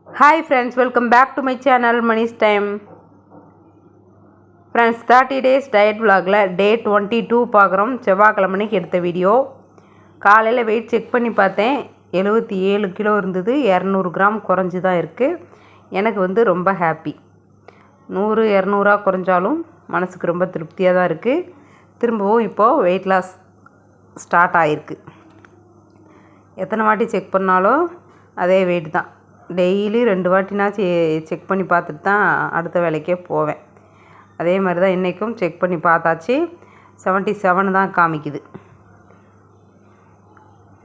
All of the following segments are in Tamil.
Hi friends, welcome back to my channel Mani's Time. Friends, 30 days diet vlogல டே 22 பார்க்குறோம். செவ்வாய்க்கிழமைக்கு எடுத்த வீடியோ. காலையில் வெயிட் செக் பண்ணி பார்த்தேன், 77 கிலோ இருந்தது. 200 கிராம் குறைஞ்சி தான் இருக்குது. எனக்கு ரொம்ப ஹாப்பி. 100 200 குறைஞ்சாலும் மனசுக்கு ரொம்ப திருப்தியாக தான் இருக்குது. திரும்பவும் இப்போது வெயிட் லாஸ் ஸ்டார்ட் ஆகிருக்கு. எத்தனை வாட்டி செக் பண்ணாலும் அதே வெயிட் தான். டெய்லி 2 வாட்டினாச்சும் செக் பண்ணி பார்த்துட்டு தான் அடுத்த வேலைக்கே போவேன். அதே மாதிரி தான் இன்றைக்கும் செக் பண்ணி பார்த்தாச்சு. 77 தான் காமிக்குது.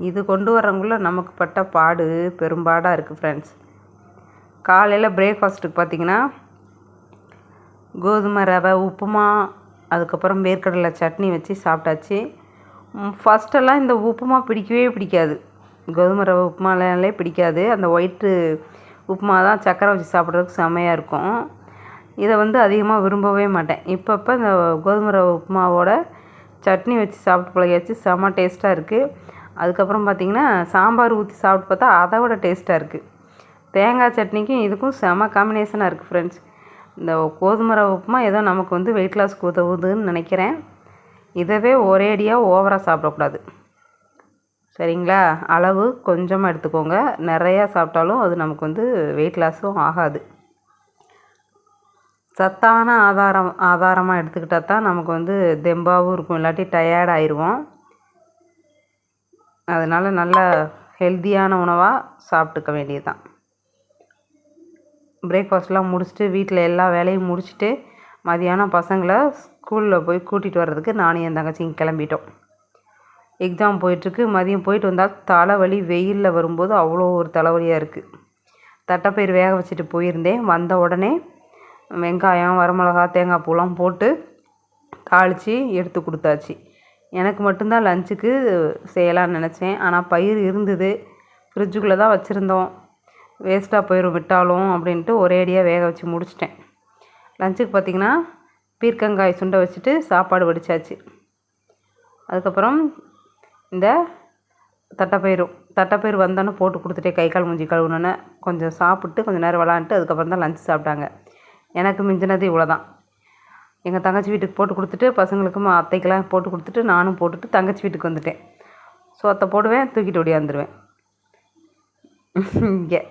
இது கொண்டு வரவங்கள நமக்கு பட்ட பாடு பெரும்பாடாக இருக்குது ஃப்ரெண்ட்ஸ். காலையில் பிரேக்ஃபாஸ்ட்டுக்கு பார்த்திங்கன்னா கோதுமை ரவை உப்புமா, அதுக்கப்புறம் வேர்க்கடலை சட்னி வச்சு சாப்பிட்டாச்சு. ஃபஸ்ட்டெல்லாம் இந்த உப்புமா பிடிக்கவே பிடிக்காது. கோதுமை ரவை உப்புமாலே பிடிக்காது. அந்த ஒயிட்டு உப்புமா தான் சக்கரை வச்சு சாப்பிட்றதுக்கு செம்மையாக இருக்கும். இதை அதிகமாக விரும்பவே மாட்டேன். இப்போ இந்த கோதுமை ரவை உப்புமாவோட சட்னி வச்சு சாப்பிட்டு பழகியாச்சு. செம்ம டேஸ்ட்டாக இருக்குது. அதுக்கப்புறம் பார்த்திங்கன்னா சாம்பார் ஊற்றி சாப்பிட்டு பார்த்தா அதை விட டேஸ்ட்டாக இருக்குது. தேங்காய் சட்னிக்கும் இதுக்கும் செம்ம காம்பினேஷனாக இருக்குது ஃப்ரெண்ட்ஸ். இந்த கோதுமை ரவை உப்புமா ஏதோ நமக்கு வெயிட் லாஸ்க்கு உதவுதுன்னு நினைக்கிறேன். இதவே ஒரேடியாக ஓவராக சாப்பிடக்கூடாது, சரிங்களா? அளவு கொஞ்சமாக எடுத்துக்கோங்க. நிறையா சாப்பிட்டாலும் அது நமக்கு வெயிட் லாஸும் ஆகாது. சத்தான ஆதாரமாக எடுத்துக்கிட்டால் தான் நமக்கு தெம்பாகவும் இருக்கும். இல்லாட்டி டயர்ட் ஆயிடுவோம். அதனால் நல்ல ஹெல்த்தியான உணவாக சாப்பிட்டுக்க வேண்டியது தான். பிரேக்ஃபாஸ்ட்லாம் முடிச்சுட்டு வீட்டில் எல்லா வேலையும் முடிச்சுட்டு மதியானம் பசங்களை ஸ்கூலில் போய் கூட்டிகிட்டு வர்றதுக்கு நானும் என் தங்கச்சியும் கிளம்பிட்டோம். எக்ஸாம் போயிட்டுருக்கு. மதியம் போயிட்டு வந்தால் தலைவலி. வெயிலில் வரும்போது அவ்வளோ ஒரு தலைவலியாக இருக்குது. தட்டைப்பயிறு வேக வச்சுட்டு போயிருந்தேன். வந்த உடனே வெங்காயம், வரமிளகா, தேங்காய் பூலாம் போட்டு தாளித்து எடுத்து கொடுத்தாச்சு. எனக்கு மட்டும்தான் லஞ்சுக்கு செய்யலான்னு நினச்சேன். ஆனால் பயிர் இருந்தது, ஃப்ரிட்ஜுக்குள்ளே தான் வச்சுருந்தோம். வேஸ்ட்டாக போயிடும் விட்டாலும் அப்படின்ட்டு ஒரேடியாக வேக வச்சு முடிச்சிட்டேன். லஞ்சுக்கு பார்த்திங்கன்னா பீர்க்கங்காய் சுண்டை வச்சுட்டு சாப்பாடு வடித்தாச்சு. அதுக்கப்புறம் இந்த தட்டைப்பயிறு வந்தோன்னே போட்டு கொடுத்துட்டே கை கால் மூஞ்சி கழுவுனோன்னே கொஞ்சம் சாப்பிட்டு கொஞ்சம் நேரம் விளாண்டுட்டு அதுக்கப்புறம் தான் லஞ்ச் சாப்பிட்டாங்க. எனக்கு மிஞ்சினது இவ்வளோ தான். எங்கள் தங்கச்சி வீட்டுக்கு போட்டு கொடுத்துட்டு பசங்களுக்கும் அத்தைக்கெல்லாம் போட்டு கொடுத்துட்டு நானும் போட்டுட்டு தங்கச்சி வீட்டுக்கு வந்துட்டேன். சோத்தை போடுவேன், தூக்கிட்டு ஓடியாந்துருவேன். இங்கே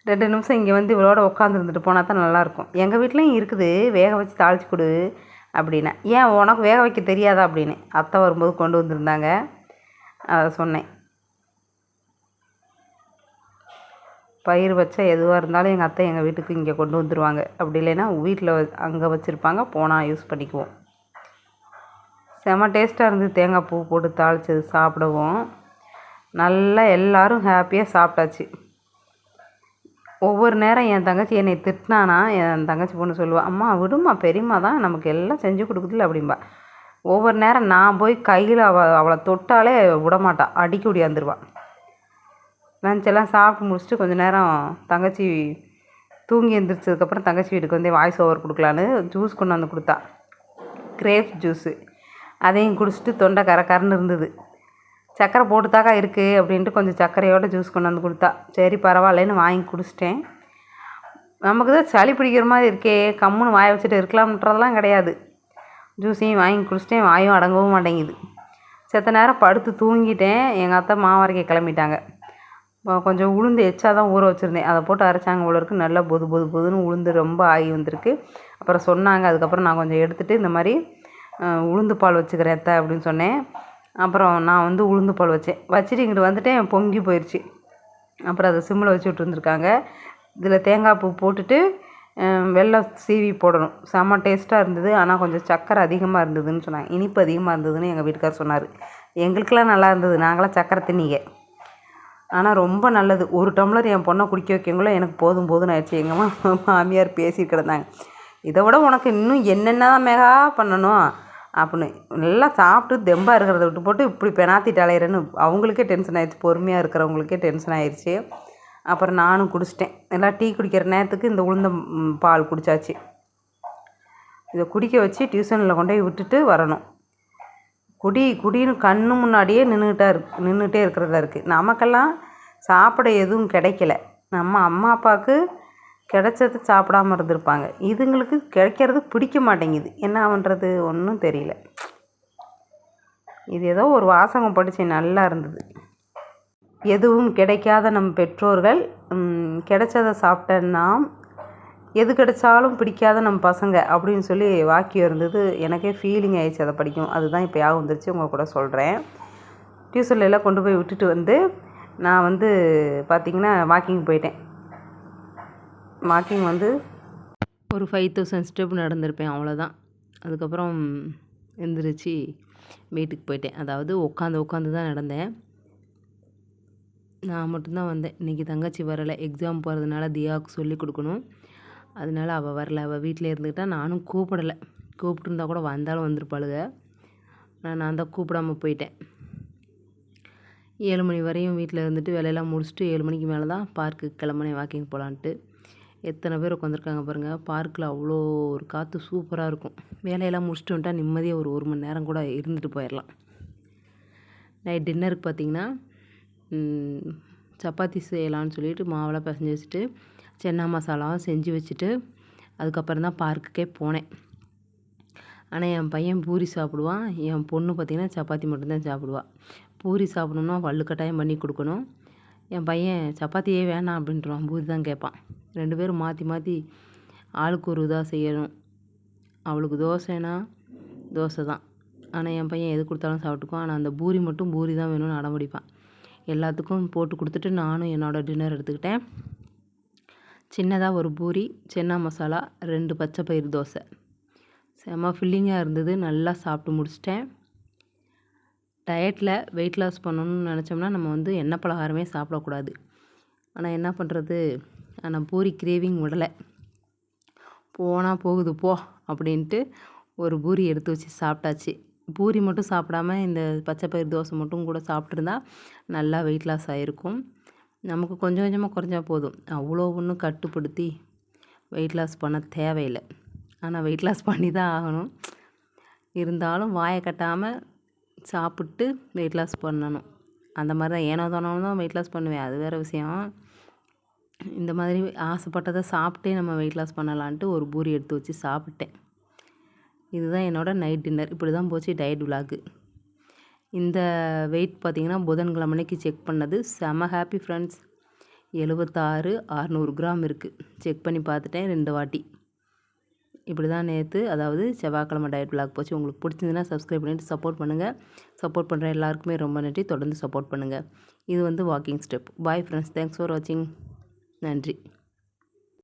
2 நிமிஷம் இங்கே இவளோட உட்காந்துருந்துட்டு போனால் தான் நல்லாயிருக்கும். எங்கள் வீட்லேயும் இருக்குது, வேக வச்சு தாளித்து கொடு அப்படின்னா. ஏன் உனக்கு வேக வைக்க தெரியாதா அப்படின்னு அத்தை வரும்போது கொண்டு வந்திருந்தாங்க. அதை சொன்னேன். பயிர் வச்சா எதுவாக இருந்தாலும் எங்கள் அத்தை எங்கள் வீட்டுக்கு இங்கே கொண்டு வந்துடுவாங்க. அப்படி இல்லைன்னா வீட்டில் அங்கே வச்சுருப்பாங்க, போனால் யூஸ் பண்ணிக்குவோம். செம டேஸ்ட்டாக இருந்து தேங்காய் பூ போட்டு தாளித்தது சாப்பிடவும். நல்லா எல்லோரும் ஹாப்பியாக சாப்பிட்டாச்சு. ஒவ்வொரு நேரம் என் தங்கச்சி என்னை திட்டினானா என் தங்கச்சி பொண்ணு சொல்லுவாள், அம்மா விடுமா, பெரியம்மா தான் நமக்கு எல்லாம் செஞ்சு கொடுக்குதுல அப்படின்பா. ஒவ்வொரு நேரம் நான் போய் கையில் அவளை தொட்டாலே விடமாட்டாள், அடிக்க ஓடியாந்துருவாள். லஞ்செல்லாம் சாப்பிட்டு முடிச்சுட்டு கொஞ்சம் நேரம் தங்கச்சி தூங்கி எழுந்திரிச்சதுக்கப்புறம் தங்கச்சி வீட்டுக்கு வாய்ஸ் ஓவர் கொடுக்கலான்னு ஜூஸ் கொண்டு வந்து கொடுத்தா, கிரேப்ஸ் ஜூஸு. அதையும் குடிச்சிட்டு தொண்டை கரன்னு இருந்தது. சர்க்கரை போட்டுதாக்கா இருக்குது அப்படின்ட்டு கொஞ்சம் சர்க்கரையோடு ஜூஸ் கொண்டு வந்து கொடுத்தா. சரி பரவாயில்லன்னு வாங்கி குடிச்சிட்டேன். நமக்கு தான் சளி பிடிக்கிற மாதிரி இருக்கே, கம்முன்னு வாயை வச்சுட்டு இருக்கலாம்ன்றதெல்லாம் கிடையாது. ஜூஸையும் வாங்கி குடிச்சிட்டேன். வாயும் அடங்கவும் மாட்டேங்குது. செத்த நேரம் படுத்து தூங்கிட்டேன். எங்கள் அத்தை மாவரைக்க கிளம்பிட்டாங்க. கொஞ்சம் உளுந்து எச்சா தான் ஊற வச்சுருந்தேன், அதை போட்டு அரைச்சாங்க உலருக்கு. நல்லா பொதுன்னு உளுந்து ரொம்ப ஆகி வந்திருக்கு. அப்புறம் சொன்னாங்க. அதுக்கப்புறம் நான் கொஞ்சம் எடுத்துகிட்டு இந்த மாதிரி உளுந்து பால் வச்சுக்கிறேன் அத்தை அப்படின்னு சொன்னேன். அப்புறம் நான் உளுந்து பால் வச்சுட்டு இங்கிட்டு வந்துட்டேன். பொங்கி போயிடுச்சு. அப்புறம் அதை சிம்மில் வச்சு விட்டுருந்துருக்காங்க. இதில் தேங்காய் பூ போட்டுட்டு வெல்லம் சீவி போடணும். செம்ம டேஸ்ட்டாக இருந்தது. ஆனால் கொஞ்சம் சக்கரை அதிகமாக இருந்ததுன்னு சொன்னாங்க. இனிப்பு அதிகமாக இருந்ததுன்னு எங்கள் வீட்டுக்கார் சொன்னார். எங்களுக்கெல்லாம் நல்லா இருந்தது, நாங்களாம் சக்கரை தின்னிங்க. ஆனால் ரொம்ப நல்லது. ஒரு டம்ளர் என் பொண்ணை குடிக்க வைக்கங்களோ எனக்கு போதும்னு ஆயிடுச்சு. எங்கள் மாமியார் பேசிட்டு கிடந்தாங்க, இதை விட உனக்கு இன்னும் என்னென்ன மெகா பண்ணணும் அப்படின்னு. நல்லா சாப்பிட்டு தெம்பாக இருக்கிறத விட்டு போட்டு இப்படி பெனாத்திட்டு அலையிறேன்னு அவங்களுக்கே டென்ஷன் ஆயிடுச்சு. பொறுமையாக இருக்கிறவங்களுக்கே டென்ஷன் ஆயிடுச்சு. அப்புறம் நானும் குடிச்சிட்டேன். எல்லாம் டீ குடிக்கிற நேரத்துக்கு இந்த உளுந்த பால் குடித்தாச்சு. இதை குடிக்க வச்சு டியூஷனில் கொண்டு போய் விட்டுட்டு வரணும். குடின்னு கண்ணு முன்னாடியே நின்றுட்டே இருக்கிறதா இருக்குது. நமக்கெல்லாம் சாப்பிட எதுவும் கிடைக்கல. நம்ம அம்மா அப்பாவுக்கு கிடைச்சத சாப்பிடாம இருந்திருப்பாங்க. இதுங்களுக்கு கிடைக்கிறது பிடிக்க மாட்டேங்குது. என்ன பண்ணுறது ஒன்றும் தெரியல. இது ஏதோ ஒரு வாசகம் படித்தேன், நல்லா இருந்தது. எதுவும் கிடைக்காத நம் பெற்றோர்கள், கிடைச்சதை சாப்பிட்ட நாம், எது கிடைச்சாலும் பிடிக்காத நம்ம பசங்க அப்படின்னு சொல்லி வாக்கியம் இருந்தது. எனக்கே ஃபீலிங் ஆயிடுச்சு அதை படிக்கும். அதுதான் இப்போ ஞாபகம் வந்துருச்சு, உங்கள் கூட சொல்கிறேன். டியூஷன்ல எல்லாம் கொண்டு போய் விட்டுட்டு வந்து நான் வந்து பார்த்திங்கன்னா வாக்கிங் போயிட்டேன். வாக்கிங் வந்து ஒரு 5000 ஸ்டெப் நடந்திருப்பேன், அவ்வளோதான். அதுக்கப்புறம் எழுந்திரிச்சு வீட்டுக்கு போயிட்டேன். அதாவது உட்காந்து தான் நடந்தேன். நான் மட்டும்தான் வந்தேன். இன்றைக்கி தங்கச்சி வரலை. எக்ஸாம் போகிறதுனால தியாவுக்கு சொல்லிக் கொடுக்கணும். அதனால அவள் வரல. அவள் வீட்டில் இருந்துக்கிட்டா. நானும் கூப்பிடலை. கூப்பிட்டுருந்தா கூட வந்தாலும் வந்திருப்பாளுங்க. நான் தான் கூப்பிடாமல் போயிட்டேன். 7 மணி வரையும் வீட்டில் இருந்துட்டு வேலையெல்லாம் முடிச்சுட்டு 7 மணிக்கு மேலே தான் பார்க்குக்கு கிளம்புனேன் வாக்கிங் போகலான்ட்டு. எத்தனை பேர் உட்காந்துருக்காங்க பாருங்கள். பார்க்கில் அவ்வளோ ஒரு காற்று சூப்பராக இருக்கும். வேலையெல்லாம் முடிச்சுட்டு வந்துட்டால் நிம்மதியாக ஒரு 1 மணி நேரம் கூட இருந்துட்டு போயிடலாம். நைட் டின்னருக்கு பார்த்திங்கன்னா சப்பாத்தி செய்யலான்னு சொல்லிட்டு மாவெல்லாம் பிசைஞ்சு வச்சுட்டு சென்னா மசாலாவும் செஞ்சு வச்சுட்டு அதுக்கப்புறம் தான் பார்க்குக்கே போனேன். ஆனால் என் பையன் பூரி சாப்பிடுவான். என் பொண்ணு பார்த்திங்கன்னா சப்பாத்தி மட்டும்தான் சாப்பிடுவாள். பூரி சாப்பிடணுன்னா வலுக்கட்டாயம் பண்ணி கொடுக்கணும். என் பையன் சப்பாத்தியே வேணாம் அப்படின்ட்டுருவான். பூரி தான் கேட்பான். 2 பேரும் மாற்றி மாற்றி ஆளுக்கு ஒரு இதாக செய்யணும். அவளுக்கு தோசைனா தோசை தான். ஆனால் என் பையன் எது கொடுத்தாலும் சாப்பிட்டுக்குவான். ஆனால் அந்த பூரி மட்டும் பூரி தான் வேணும்னு அடம்பிடிப்பான். எல்லாத்துக்கும் போட்டு கொடுத்துட்டு நானும் என்னோடய டின்னர் எடுத்துக்கிட்டேன். சின்னதாக ஒரு பூரி, சென்னா மசாலா, 2 பச்சை பயிறு தோசை. செம்ம ஃபில்லிங்காக இருந்தது. நல்லா சாப்பிட்டு முடிச்சிட்டேன். டயட்டில் வெயிட் லாஸ் பண்ணணும்னு நினச்சோம்னா நம்ம வந்து எண்ணெய் பலகாரமே சாப்பிடக்கூடாது. ஆனால் என்ன பண்ணுறது, ஆனால் பூரி கிரேவிங் விடலை. போனால் போகுது போ அப்படின்ட்டு ஒரு பூரி எடுத்து வச்சு சாப்பிட்டாச்சு. பூரி மட்டும் சாப்பிடாம இந்த பச்சை பயிறு தோசை மட்டும் கூட சாப்பிட்ருந்தா நல்லா வெயிட் லாஸ் ஆகிருக்கும். நமக்கு கொஞ்சம் கொஞ்சமாக குறைஞ்சா போதும். அவ்வளோ ஒன்றும் கட்டுப்படுத்தி வெயிட் லாஸ் பண்ண தேவையில்லை. ஆனால் வெயிட் லாஸ் பண்ணி தான் ஆகணும். இருந்தாலும் வாயை கட்டாமல் சாப்பிட்டு வெயிட் லாஸ் பண்ணணும். அந்த மாதிரி தான் ஏனோ தானோன்னு தான் வெயிட் லாஸ் பண்ணுவேன், அது வேறு விஷயம். இந்த மாதிரி ஆசைப்பட்டதை சாப்பிட்டே நம்ம வெயிட் லாஸ் பண்ணலான்ட்டு ஒரு பூரி எடுத்து வச்சு சாப்பிட்டேன். இதுதான் என்னோடய நைட் டின்னர். இப்படி தான் போச்சு டயட் விலாகு. இந்த வெயிட் பார்த்திங்கன்னா புதன்கிழமை அன்னைக்கு செக் பண்ணது. செம ஹாப்பி ஃப்ரெண்ட்ஸ். 76,600 கிராம் இருக்குது. செக் பண்ணி பார்த்துட்டேன் 2 வாட்டி. இப்படி தான் நேற்று, அதாவது செவ்வாய்க்கிழமை டயட் விலாக் போச்சு. உங்களுக்கு பிடிச்சிருந்துன்னா சப்ஸ்கிரைப் பண்ணிவிட்டு சப்போர்ட் பண்ணுங்கள். சப்போர்ட் பண்ணுற எல்லாருக்குமே ரொம்ப நன்றி. தொடர்ந்து சப்போர்ட் பண்ணுங்கள். இது வந்து walking step. Bye friends. Thanks for வாட்சிங். நன்றி.